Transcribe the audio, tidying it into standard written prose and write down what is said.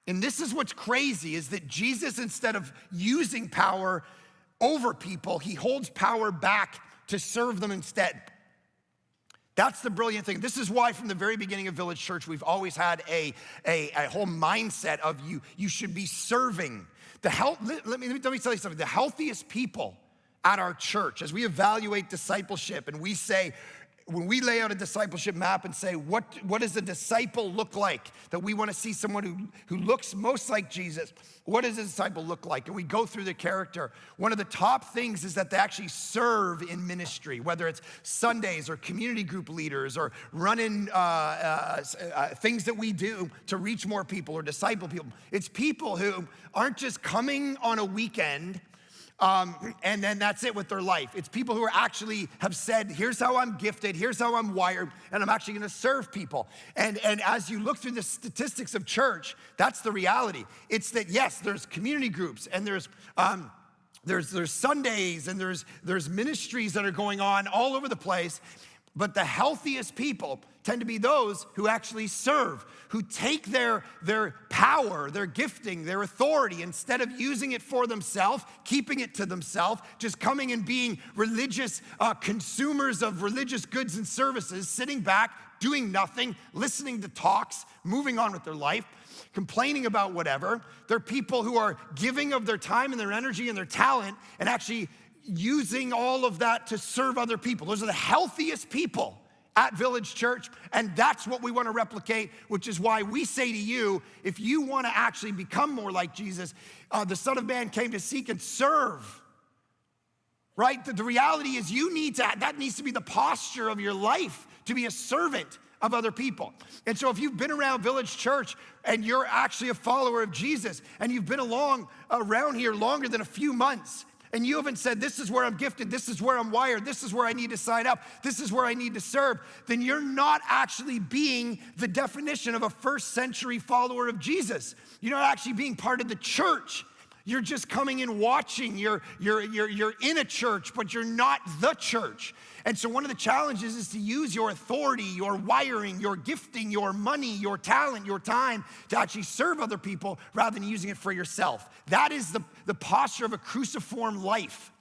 And this is what's crazy, is that Jesus, instead of using power over people, he holds power back to serve them instead. That's the brilliant thing. This is why from the very beginning of Village Church, we've always had a whole mindset of you should be serving. Let me tell you something. The healthiest people at our church, as we evaluate discipleship and we say, when we lay out a discipleship map and say, what does a disciple look like? That we want to see someone who looks most like Jesus. What does a disciple look like? And we go through the character. One of the top things is that they actually serve in ministry, whether it's Sundays or community group leaders or running things that we do to reach more people or disciple people. It's people who aren't just coming on a weekend and then that's it with their life. It's people who actually have said, here's how I'm gifted, here's how I'm wired, and I'm actually gonna serve people. And as you look through the statistics of church, that's the reality. It's that, yes, there's community groups, and there's Sundays, and there's ministries that are going on all over the place, but the healthiest people tend to be those who actually serve, who take their power, their gifting, their authority, instead of using it for themselves, keeping it to themselves, just coming and being religious consumers of religious goods and services, sitting back, doing nothing, listening to talks, moving on with their life, complaining about whatever. They're people who are giving of their time and their energy and their talent and actually using all of that to serve other people. Those are the healthiest people at Village Church, and that's what we want to replicate, which is why we say to you, if you want to actually become more like Jesus, the Son of Man came to seek and serve, right? The reality is that needs to be the posture of your life, to be a servant of other people. And so if you've been around Village Church and you're actually a follower of Jesus, and you've been around here longer than a few months, and you haven't said, this is where I'm gifted, this is where I'm wired, this is where I need to sign up, this is where I need to serve, then you're not actually being the definition of a first century follower of Jesus. You're not actually being part of the church. You're just coming and watching. You're in a church, but you're not the church. And so one of the challenges is to use your authority, your wiring, your gifting, your money, your talent, your time to actually serve other people rather than using it for yourself. That is the posture of a cruciform life.